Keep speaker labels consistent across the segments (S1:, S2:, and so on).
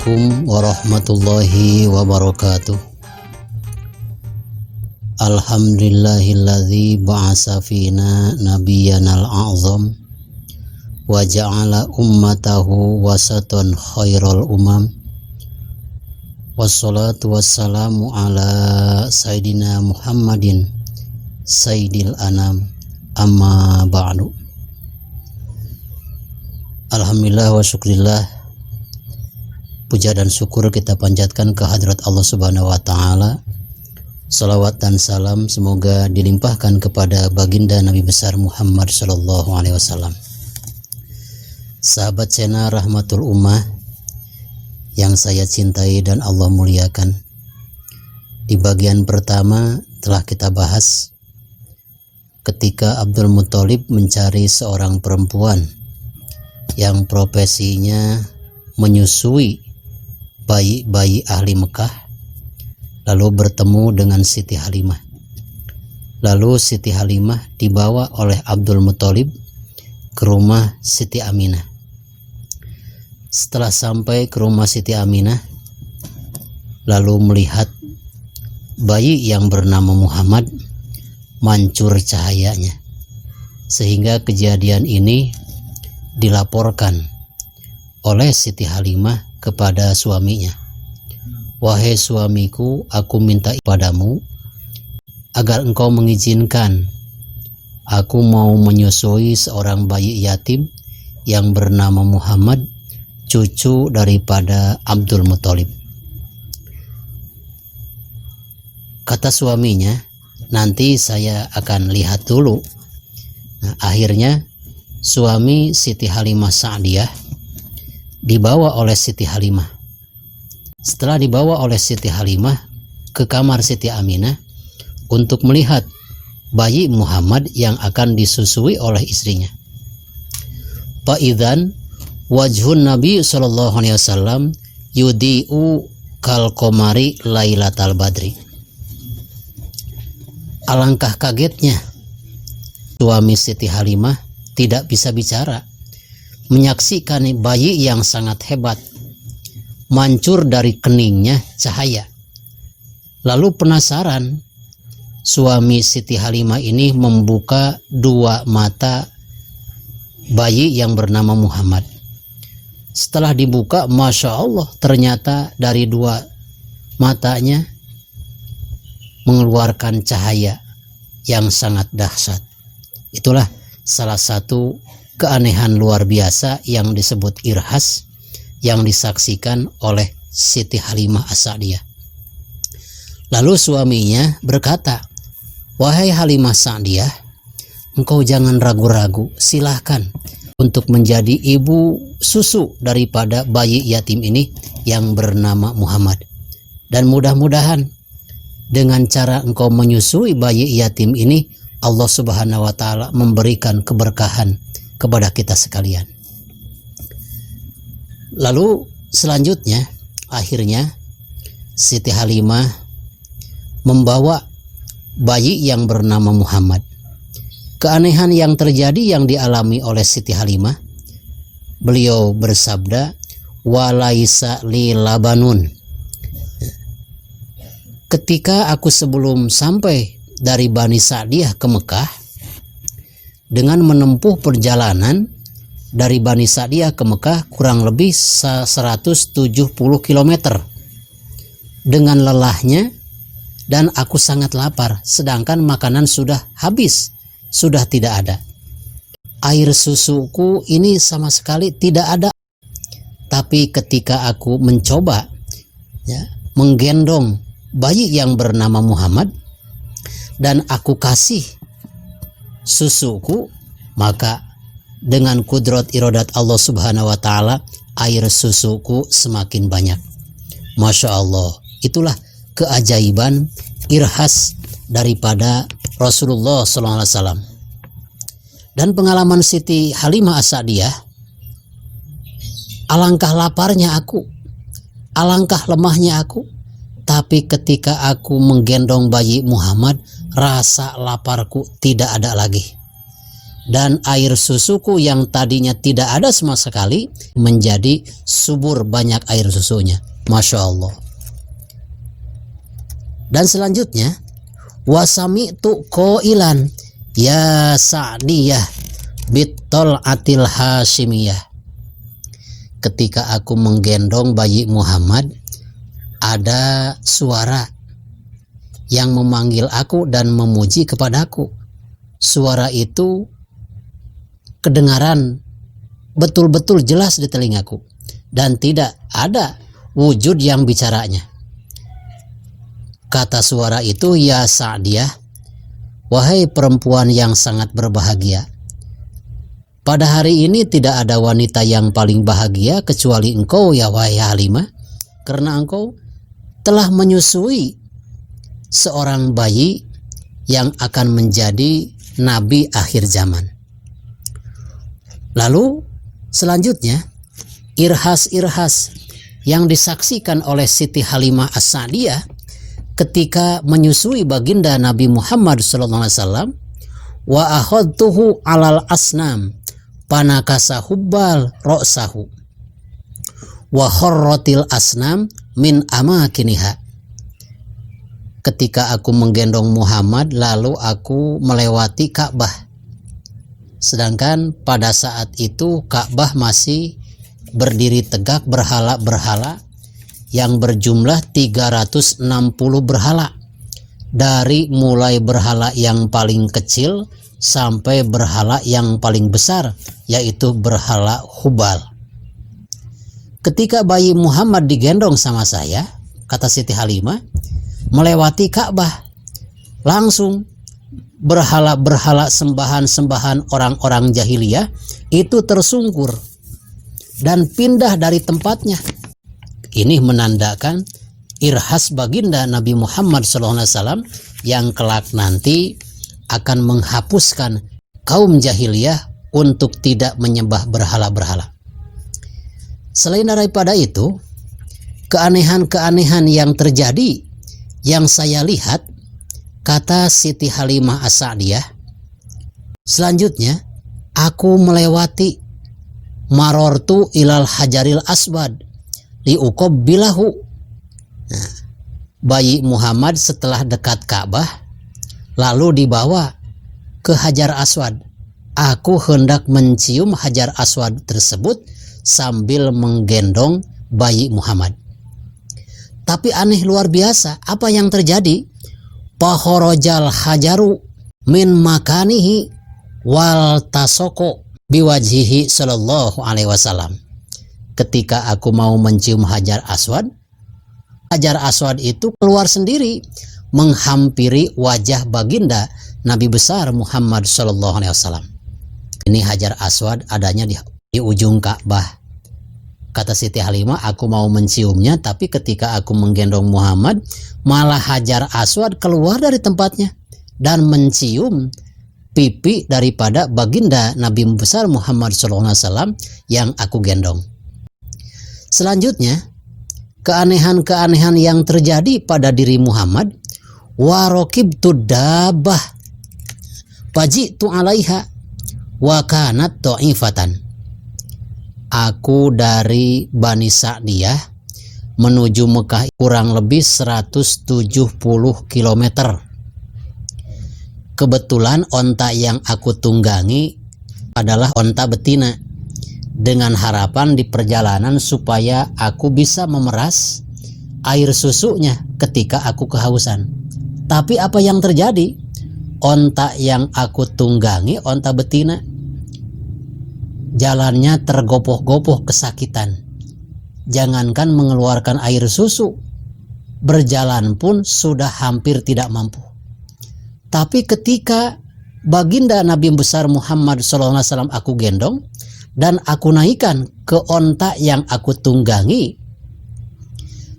S1: Assalamualaikum warahmatullahi wabarakatuh. Alhamdulillahilladzi ba'asa fina nabiyyanal a'zam wa ja'ala ummatahu wasatan khairal umam. Wassalatu wassalamu ala sayyidina Muhammadin sayyidil anam, amma ba'du. Alhamdulillah wa syukrillah, puja dan syukur kita panjatkan ke hadrat Allah Subhanahu wa taala. Salawat dan salam semoga dilimpahkan kepada baginda Nabi besar Muhammad sallallahu alaihi wasallam. Sahabat channel Rahmatul Ummah yang saya cintai dan Allah muliakan. Di bagian pertama telah kita bahas ketika Abdul Muthalib mencari seorang perempuan yang profesinya menyusui bayi-bayi ahli Mekah, lalu bertemu dengan Siti Halimah. Lalu Siti Halimah dibawa oleh Abdul Muthalib ke rumah Siti Aminah. Setelah sampai ke rumah Siti Aminah, lalu melihat bayi yang bernama Muhammad mancur cahayanya, sehingga kejadian ini dilaporkan oleh Siti Halimah kepada suaminya. Wahai suamiku, aku minta padamu agar engkau mengizinkan aku mau menyusui seorang bayi yatim yang bernama Muhammad, cucu daripada Abdul Muthalib. Kata suaminya, nanti saya akan lihat dulu. Nah, akhirnya suami Siti Halimah Sa'diyah dibawa oleh Siti Halimah. Setelah dibawa oleh Siti Halimah ke kamar Siti Aminah untuk melihat bayi Muhammad yang akan disusui oleh istrinya. Fa'idzan wajhun Nabi sallallahu alaihi wasallam yudi'u kal qamari lailatal badri. Alangkah kagetnya suami Siti Halimah tidak bisa bicara, menyaksikan bayi yang sangat hebat mancur dari keningnya cahaya. Lalu penasaran, suami Siti Halimah ini membuka dua mata bayi yang bernama Muhammad. Setelah dibuka, Masya Allah, ternyata dari dua matanya mengeluarkan cahaya yang sangat dahsyat. Itulah salah satu keanehan luar biasa yang disebut irhas yang disaksikan oleh Siti Halimah As-Sa'diyah. Lalu suaminya berkata, wahai Halimah Sa'diyah, engkau jangan ragu-ragu, silahkan untuk menjadi ibu susu daripada bayi yatim ini yang bernama Muhammad. Dan mudah-mudahan dengan cara engkau menyusui bayi yatim ini, Allah Subhanahu wa taala memberikan keberkahan kepada kita sekalian. Lalu selanjutnya, akhirnya Siti Halimah membawa bayi yang bernama Muhammad. Keanehan yang terjadi yang dialami oleh Siti Halimah, beliau bersabda, walaisa li labanun. Ketika aku sebelum sampai dari Bani Sa'diyah ke Mekah, dengan menempuh perjalanan dari Bani Sa'diyah ke Mekah kurang lebih 170 km dengan lelahnya, dan aku sangat lapar sedangkan makanan sudah habis, sudah tidak ada. Air susuku ini sama sekali tidak ada. Tapi ketika aku mencoba menggendong bayi yang bernama Muhammad dan aku kasih susuku, maka dengan kudrat iradat Allah Subhanahu wa taala air susuku semakin banyak. Masya Allah, itulah keajaiban irhas daripada Rasulullah SAW. Dan pengalaman Siti Halimah As-Sa'diyah, alangkah laparnya aku, alangkah lemahnya aku, tapi ketika aku menggendong bayi Muhammad, rasa laparku tidak ada lagi. dan air susuku yang tadinya tidak ada sama sekali menjadi subur banyak air susunya. Masya Allah. Dan selanjutnya, wasami'tu qailan ya Sa'diyah bitol atil Hashimiyah. Ketika aku menggendong bayi Muhammad, ada suara yang memanggil aku dan memuji kepadaku. Suara itu kedengaran betul-betul jelas di telingaku dan tidak ada wujud yang bicaranya. Kata suara itu, ya Sa'diyah, wahai perempuan yang sangat berbahagia, pada hari ini tidak ada wanita yang paling bahagia kecuali engkau ya wahai Halimah, karena engkau telah menyusui seorang bayi yang akan menjadi nabi akhir zaman. Lalu selanjutnya, irhas-irhas yang disaksikan oleh Siti Halimah As-Sa'diyah ketika menyusui baginda Nabi Muhammad SAW. Wa akhadtuhu alal asnam panakasa hubbal ra'sahu wa kharratil asnam min amakiniha. Ketika aku menggendong Muhammad, lalu aku melewati Ka'bah. Sedangkan pada saat itu Ka'bah masih berdiri tegak berhala-berhala yang berjumlah 360 berhala. Dari mulai berhala yang paling kecil sampai berhala yang paling besar, yaitu berhala Hubal. Ketika bayi Muhammad digendong sama saya, kata Siti Halimah, melewati Ka'bah, langsung berhala-berhala sembahan-sembahan orang-orang jahiliyah itu tersungkur dan pindah dari tempatnya. Ini menandakan irhas baginda Nabi Muhammad SAW yang kelak nanti akan menghapuskan kaum jahiliyah untuk tidak menyembah berhala-berhala. Selain daripada itu, keanehan-keanehan yang terjadi yang saya lihat, kata Siti Halimah As-Sa'diyah, selanjutnya aku melewati marortu ilal hajaril aswad liuqabbilahu. Nah, bayi Muhammad setelah dekat Ka'bah lalu dibawa ke Hajar Aswad. Aku hendak mencium Hajar Aswad tersebut sambil menggendong bayi Muhammad. Tapi aneh luar biasa, apa yang terjadi? Pahorojal hajaru min makanihi wal tasoko biwajhihi sallallahu alaihi wasallam. Ketika aku mau mencium Hajar Aswad itu keluar sendiri menghampiri wajah baginda Nabi besar Muhammad sallallahu alaihi wasallam. Ini Hajar Aswad adanya di ujung Ka'bah. Kata Siti Halimah, aku mau menciumnya, tapi ketika aku menggendong Muhammad, malah Hajar Aswad keluar dari tempatnya dan mencium pipi daripada baginda Nabi besar Muhammad SAW yang aku gendong. Selanjutnya, keanehan-keanehan yang terjadi pada diri Muhammad, warokibtu dabah faji'tu 'alaiha wa kanat dha'ifatan. Aku dari Bani Sa'diyah menuju Mekah kurang lebih 170 km. Kebetulan onta yang aku tunggangi adalah onta betina, dengan harapan di perjalanan supaya aku bisa memeras air susunya ketika aku kehausan. Tapi apa yang terjadi? Onta yang aku tunggangi, onta betina, jalannya tergopoh-gopoh kesakitan. Jangankan mengeluarkan air susu, berjalan pun sudah hampir tidak mampu. Tapi ketika baginda Nabi besar Muhammad SAW aku gendong dan aku naikkan ke onta yang aku tunggangi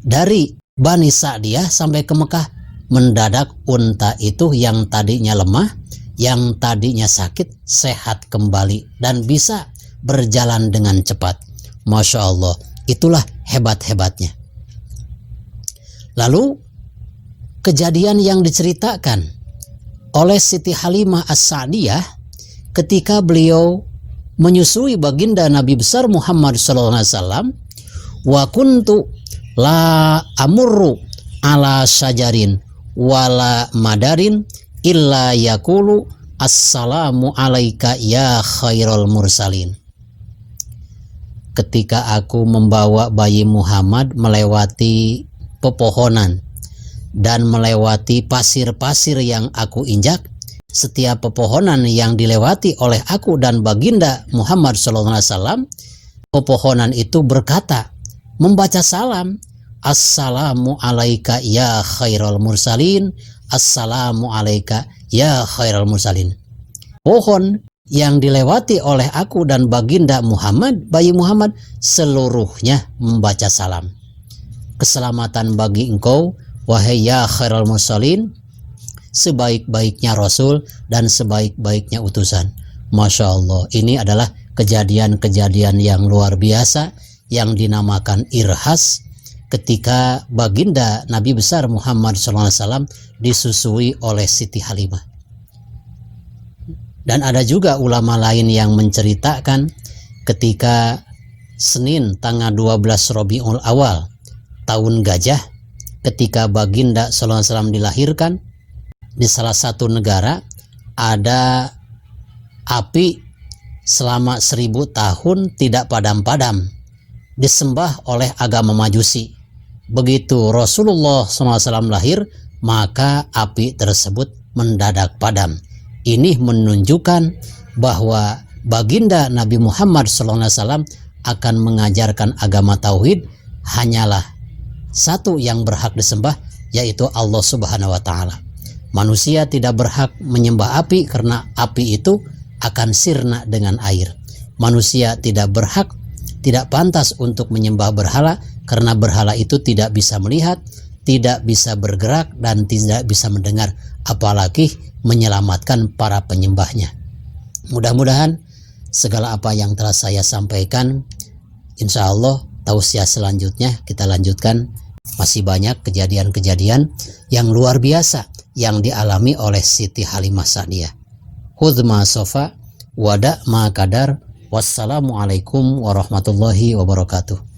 S1: dari Bani Sa'diyah sampai ke Mekah, mendadak unta itu yang tadinya lemah, yang tadinya sakit, sehat kembali dan bisa berjalan dengan cepat. Masya Allah, itulah hebat-hebatnya. Lalu kejadian yang diceritakan oleh Siti Halimah As-Sa'diyah ketika beliau menyusui baginda Nabi besar Muhammad SAW, wa kuntu la amurru ala syajarin wala madarin illa yakulu assalamu alaika ya khairul mursalin. Ketika aku membawa bayi Muhammad melewati pepohonan dan melewati pasir-pasir yang aku injak, setiap pepohonan yang dilewati oleh aku dan baginda Muhammad SAW, pepohonan itu berkata, membaca salam, assalamu alaika ya khairul mursalin, assalamu alaika ya khairul mursalin. Pohon yang dilewati oleh aku dan baginda Muhammad, bayi Muhammad, seluruhnya membaca salam. Keselamatan bagi engkau, wahai ya khairul mursalin, sebaik-baiknya Rasul dan sebaik-baiknya utusan. Masya Allah, ini adalah kejadian-kejadian yang luar biasa yang dinamakan irhas ketika baginda Nabi besar Muhammad SAW disusui oleh Siti Halimah. Dan ada juga ulama lain yang menceritakan ketika Senin tanggal 12 Rabiul Awal tahun Gajah, ketika baginda SAW dilahirkan, di salah satu negara ada api selama 1000 tahun tidak padam-padam, disembah oleh agama Majusi. Begitu Rasulullah SAW lahir, maka api tersebut mendadak padam. Ini menunjukkan bahwa baginda Nabi Muhammad SAW akan mengajarkan agama tauhid, hanyalah satu yang berhak disembah, yaitu Allah Subhanahu wa Ta'ala. Manusia tidak berhak menyembah api karena api itu akan sirna dengan air. Manusia tidak berhak, tidak pantas untuk menyembah berhala karena berhala itu tidak bisa melihat, tidak bisa bergerak, dan tidak bisa mendengar, apalagi menyelamatkan para penyembahnya. Mudah-mudahan segala apa yang telah saya sampaikan, insya Allah tausiah selanjutnya kita lanjutkan. Masih banyak kejadian-kejadian yang luar biasa yang dialami oleh Siti Halimah Sa'diyah. Hudma sofa wada ma kadar. Wassalamualaikum warahmatullahi wabarakatuh.